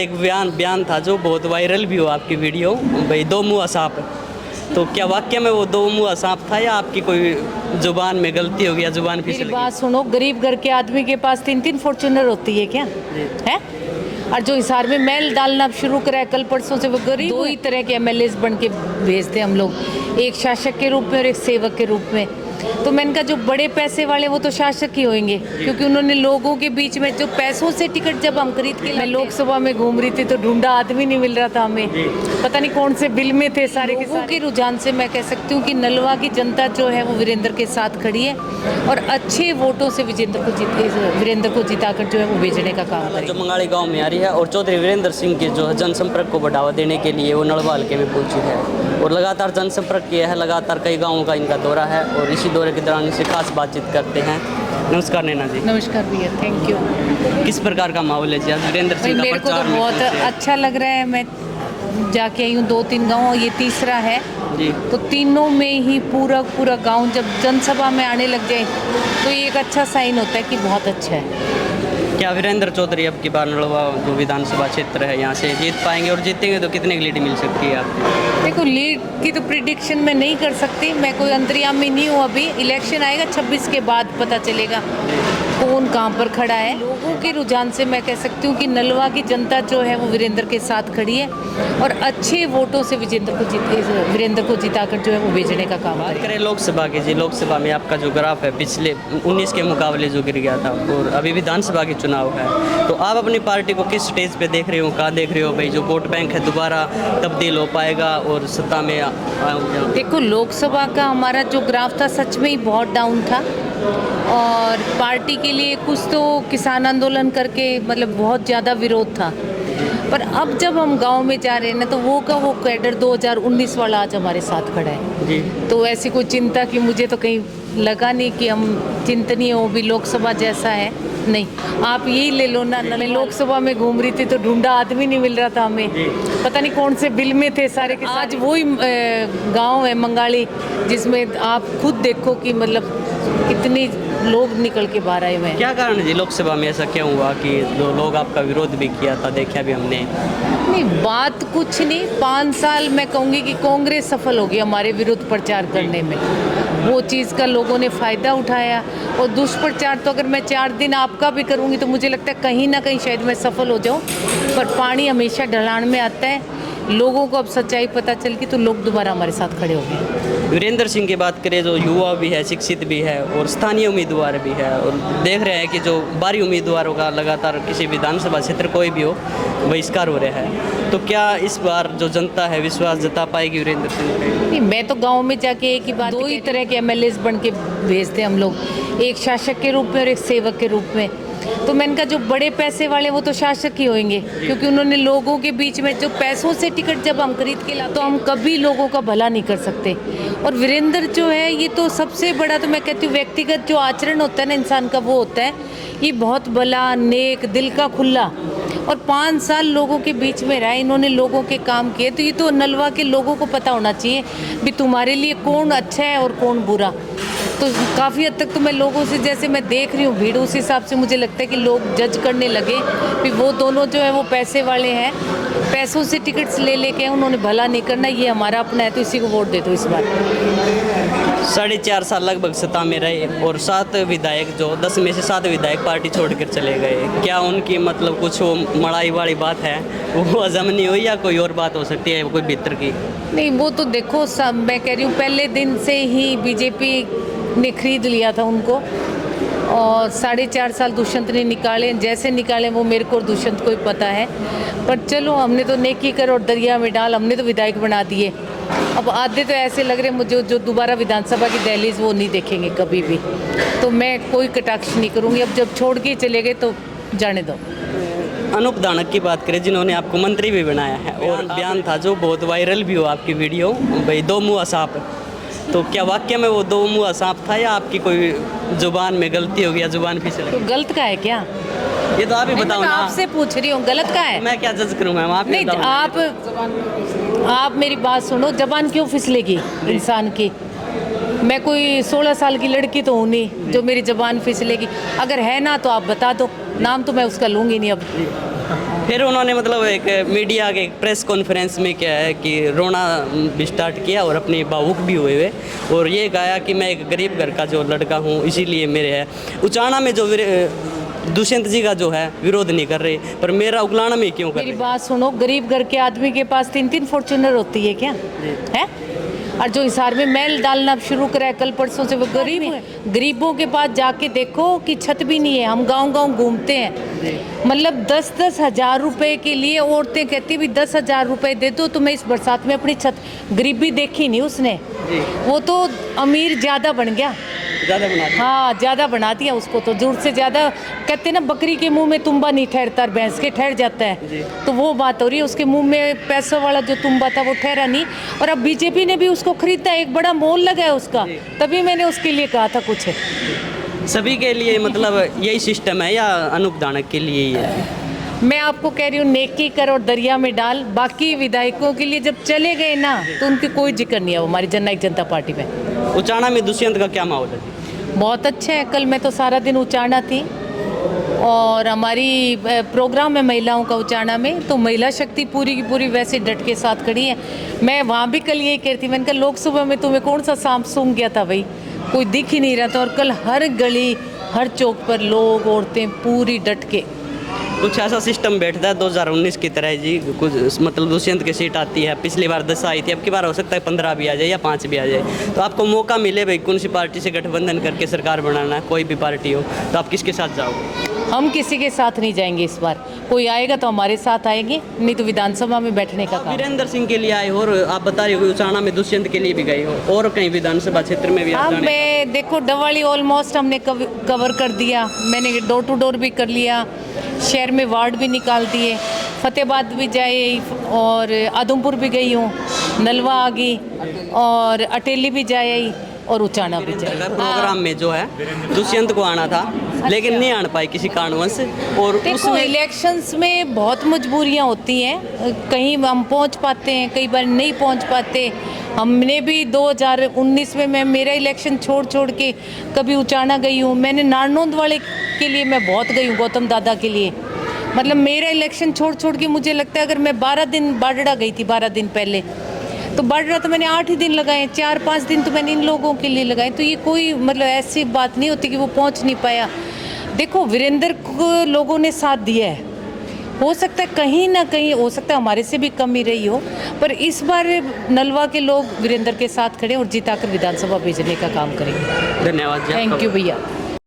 एक बयान था जो बहुत वायरल भी हुआ आपकी वीडियो, भाई दो मुँह सांप। तो क्या वाक्य में वो दो मुँह सांप था या आपकी कोई जुबान में गलती हो गया, जुबान मेरी फिसल बात सुनो, गरीब घर के आदमी के पास 3-3 फॉर्च्यूनर होती है क्या है? और जो हिसार में मैल डालना शुरू करा है कल परसों से, वो गरीब दो ही तरह के एमएलए बन के भेजते हम लोग, एक शासक के रूप में और एक सेवक के रूप में। तो मैंने कहा जो बड़े पैसे वाले वो तो शासक ही होंगे, क्योंकि उन्होंने लोगों के बीच में जो पैसों से टिकट जब हम खरीद के, मैं लोकसभा में घूम रही थी तो ढूंढा आदमी नहीं मिल रहा था हमें, पता नहीं कौन से बिल में थे सारे के सारे। के रुझान से मैं कह सकती हूँ कि नलवा की जनता जो है वो वीरेंद्र के साथ खड़ी है और अच्छे वोटों से वीरेंद्र को जिताकर जो है वो भेजने का काम करें। जो मंगाड़ी गांव में आ रही है और चौधरी वीरेंद्र सिंह के जो जनसंपर्क को बढ़ावा देने के लिए वो नलवा हल्के में पहुंची है और लगातार जनसंपर्क किया है, लगातार कई गाँवों का इनका दौरा है और इसी दौरे के दौरान इनसे खास बातचीत करते हैं। नमस्कार नैना जी। नमस्कार भैया, थैंक यू। किस प्रकार का माहौल है जी आज वीरेंद्र सिंह का मेरे को तो प्रचार में बहुत पहुंचे? अच्छा लग रहा है। मैं जाके आई हूँ 2-3 गाँव, ये तीसरा है जी। तो तीनों में ही पूरा गांव जब जनसभा में आने लग जाए तो ये एक अच्छा साइन होता है कि बहुत अच्छा है। क्या वीरेंद्र चौधरी अब की बार नलवा जो विधानसभा क्षेत्र है यहाँ से जीत पाएंगे और जीतेंगे तो कितने की लीड मिल सकती है आपको? देखो, लीड की तो प्रिडिक्शन मैं नहीं कर सकती, मैं कोई अंतर्यामी नहीं हूँ। अभी इलेक्शन आएगा 26 के बाद पता चलेगा कौन कहाँ पर खड़ा है। लोगों के रुझान से मैं कह सकती हूँ कि नलवा की जनता जो है वो वीरेंद्र के साथ खड़ी है और अच्छे वोटों से वीरेंद्र को जिताकर जो है वो भेजने का काम बात करें। करें लोकसभा की जी, लोकसभा में आपका जो ग्राफ है पिछले 19 के मुकाबले जो गिर गया था और अभी विधानसभा के चुनाव है, तो आप अपनी पार्टी को किस स्टेज पे देख रहे हो, कहाँ देख रहे हो भाई जो वोट बैंक है दोबारा तब्दील हो पाएगा और सत्ता में देखो, लोकसभा का हमारा जो ग्राफ था सच में ही बहुत डाउन था और पार्टी के लिए कुछ तो किसान आंदोलन करके मतलब बहुत ज़्यादा विरोध था, पर अब जब हम गांव में जा रहे हैं ना तो वो कैडर 2019 वाला आज हमारे साथ खड़ा है जी। तो ऐसी कोई चिंता कि मुझे तो कहीं लगा नहीं कि हम चिंतनीय हो भी लोकसभा जैसा है। नहीं, आप यही ले लो ना, मैं लोकसभा में घूम रही थी तो ढूंढा आदमी नहीं मिल रहा था हमें, पता नहीं कौन से बिल में थे सारे के सारे। आज वही गांव है मंगाड़ी जिसमें आप खुद देखो कि मतलब कितनी लोग निकल के बाहर आए हुए हैं। क्या कारण है जी लोकसभा में ऐसा क्यों हुआ कि जो लोग आपका विरोध भी किया था, देखा भी हमने? नहीं, बात कुछ नहीं, 5 साल मैं कहूँगी कि कांग्रेस सफल होगी हमारे विरुद्ध प्रचार करने में, वो चीज़ का लोगों ने फ़ायदा उठाया और दुष्प्रचार तो अगर मैं 4 दिन आपका भी करूँगी तो मुझे लगता है कहीं ना कहीं शायद मैं सफल हो जाऊँ, पर पानी हमेशा ढलान में आता है। लोगों को अब सच्चाई पता चल गई तो लोग दोबारा हमारे साथ खड़े हो गए। वीरेंद्र सिंह की बात करें जो युवा भी है, शिक्षित भी है और स्थानीय उम्मीदवार भी है और देख रहे हैं कि जो बाहरी उम्मीदवारों का लगातार किसी विधानसभा क्षेत्र कोई भी हो बहिष्कार हो रहा है, तो क्या इस बार जो जनता है विश्वास जता पाएगी वीरेंद्र सिंह पे? नहीं, मैं तो गांव में जाके एक ही बात, दो ही तरह के एमएलए बन के भेजते हम लोग, एक शासक के रूप में और एक सेवक के रूप में। तो मैंने कहा जो बड़े पैसे वाले वो तो शासक ही होंगे, क्योंकि उन्होंने लोगों के बीच में जो पैसों से टिकट जब हम खरीद के लाते तो हम कभी लोगों का भला नहीं कर सकते। और वीरेंद्र जो है ये तो सबसे बड़ा, तो मैं कहती हूँ व्यक्तिगत जो आचरण होता है ना इंसान का वो होता है, ये बहुत भला, नेक, दिल का खुला और 5 साल लोगों के बीच में रहा, इन्होंने लोगों के काम किए। तो ये तो नलवा के लोगों को पता होना चाहिए भी तुम्हारे लिए कौन अच्छा है और कौन बुरा। तो काफ़ी हद तक तो मैं लोगों से, जैसे मैं देख रही हूँ भीड़, उस हिसाब से मुझे लगता है कि लोग जज करने लगे कि वो दोनों जो है वो पैसे वाले हैं, पैसों से टिकट्स ले लेके उन्होंने भला नहीं करना, ये हमारा अपना है तो इसी को वोट दे दो इस बार। 4.5 साल लगभग सत्ता में रहे और 7 विधायक जो 10 में से 7 विधायक पार्टी छोड़कर चले गए, क्या उनकी मतलब कुछ वो मड़ाई वाली बात है वो हजम नहीं हुई या कोई और बात हो सकती है कोई भीतर की? नहीं, वो तो देखो सब, मैं कह रही हूँ पहले दिन से ही बीजेपी ने खरीद लिया था उनको और 4.5 साल दुष्यंत ने निकाले, जैसे निकाले वो मेरे को और दुष्यंत को ही पता है, पर चलो हमने तो नेकी कर और दरिया में डाल, हमने तो विधायक बना दिए। अब आधे तो ऐसे लग रहे मुझे जो दोबारा विधानसभा की दहलीज वो नहीं देखेंगे कभी भी, तो मैं कोई कटाक्ष नहीं करूँगी। अब जब छोड़ के चले गए तो जाने दो। अनूप दानक की बात करें जिन्होंने आपको मंत्री भी बनाया है और बयान था जो बहुत वायरल भी हुआ आपकी वीडियो, भाई दो मुँह सांप। तो क्या वाक्य में वो दो मुँह सांप था या आपकी कोई जुबान में गलती हो गया, जुबान फिसल गई? तो गलत का है क्या? ये तो आप ही बताओ मैं ना। आपसे पूछ रही हूँ, गलत का है? मैं क्या जज करूँ मैम, आप ही नहीं, बताओ। आप मेरी बात सुनो, जबान क्यों फिसलेगी इंसान की? मैं कोई 16 साल की लड़की तो हूँ नहीं जो मेरी जबान फिसलेगी, अगर है ना तो आप बता दो, नाम तो मैं उसका लूँगी नहीं अब। फिर उन्होंने मतलब एक मीडिया के प्रेस कॉन्फ्रेंस में क्या है कि रोना भी स्टार्ट किया और अपनी भावुक भी हुए और ये गाया कि मैं एक गरीब घर का जो लड़का हूँ, इसीलिए मेरे है उचाना में जो दुष्यंत जी का जो है विरोध नहीं कर रहे, पर मेरा उगलाना में क्यों कर मेरी रहे? बात सुनो, गरीब घर के आदमी के पास 3-3 फॉर्च्यूनर होती है क्या है? और जो हिसार में मैल डालना शुरू करा है कल परसों से, वो गरीब है। गरीबों के पास जाके देखो कि छत भी नहीं है। हम गांव-गांव घूमते हैं, मतलब 10-10 हज़ार रुपए के लिए औरतें कहती भी 10 हज़ार रुपए दे दो तो मैं इस बरसात में अपनी छत। गरीबी देखी नहीं उसने, वो तो अमीर ज़्यादा बन गया, ज़्यादा बना दिया। हाँ ज़्यादा बना दिया उसको तो। जरूरत से ज़्यादा कहते ना, बकरी के मुंह में तुम्बा नहीं ठहरता, भैंस के ठहर जाता है। तो वो बात हो रही है, उसके मुंह में पैसों वाला जो तुम्बा था वो ठहरा नहीं। और अब बीजेपी ने भी उसको खरीदा, एक बड़ा मोल लगा है उसका, तभी मैंने उसके लिए कहा था कुछ है। सभी के लिए मतलब यही सिस्टम है या अनूप धानक के लिए ही है? मैं आपको कह रही हूँ, नेकी कर और दरिया में डाल। बाकी विधायकों के लिए जब चले गए ना तो उनकी कोई जिक्र नहीं है हमारी जननायक जनता पार्टी में। उचाना में दुष्यंत का क्या माहौल है? बहुत अच्छा है। कल मैं तो सारा दिन उचाना थी और हमारी प्रोग्राम है महिलाओं का उचाना में, तो महिला शक्ति पूरी की पूरी वैसे डट के साथ खड़ी है। मैं वहाँ भी कल यही कह रही थी, मैंने कहा लोकसभा में तुम्हें कौन सा सांप सूंघ गया था भाई, कोई दिख ही नहीं रहा था। और कल हर गली हर चौक पर लोग औरतें पूरी डट के। कुछ ऐसा सिस्टम बैठता है 2019 की तरह जी, कुछ मतलब दुष्यंत की सीट आती है, पिछली बार 10 आई थी, अब की बार हो सकता है 15 भी आ जाए या 5 भी आ जाए। तो आपको मौका मिले भाई कौन सी पार्टी से गठबंधन करके सरकार बनाना है, कोई भी पार्टी हो, तो आप किसके साथ जाओगे? हम किसी के साथ नहीं जाएंगे इस बार। कोई आएगा तो हमारे साथ आएंगे, नहीं तो विधानसभा में बैठने का काम। वीरेंद्र सिंह के लिए आए हो और आप बता रहे हो उचाना में दुष्यंत के लिए भी गए हो और कहीं विधानसभा क्षेत्र में भी आप हाँ, जाने? मैं देखो डवाली ऑलमोस्ट हमने कवर कर दिया। मैंने डोर टू डोर भी कर लिया, शहर में वार्ड भी निकाल दिए, फतेहाबाद भी जाए और आदमपुर भी गई हूँ, नलवा आ गई और अटेली भी जाए आई और उचाना भी जाए। प्रोग्राम में जो है दुष्यंत को आना था लेकिन नहीं आना पाए किसी कारणवश। और देखो उसमें इलेक्शंस में बहुत मजबूरियां होती हैं, कहीं हम पहुंच पाते हैं, कई बार नहीं पहुंच पाते। हमने भी 2019 में मैं मेरा इलेक्शन छोड़ के कभी उचाना गई हूँ। मैंने नारनौंद वाले के लिए मैं बहुत गई हूँ, गौतम दादा के लिए। मतलब मेरा इलेक्शन छोड़ के मुझे लगता है अगर मैं 12 दिन बाडड़ा गई थी 12 दिन पहले, तो बाडड़ा तो मैंने 8 ही दिन लगाए, 4-5 दिन तो मैंने इन लोगों के लिए लगाए। तो ये कोई मतलब ऐसी बात नहीं होती कि वो पहुंच नहीं पाया। देखो वीरेंद्र को लोगों ने साथ दिया है, हो सकता है कहीं ना कहीं हो सकता है हमारे से भी कम ही रही हो, पर इस बार नलवा के लोग वीरेंद्र के साथ खड़े और जिताकर विधानसभा भेजने का काम करेंगे। धन्यवाद जी, आपका थैंक यू भैया।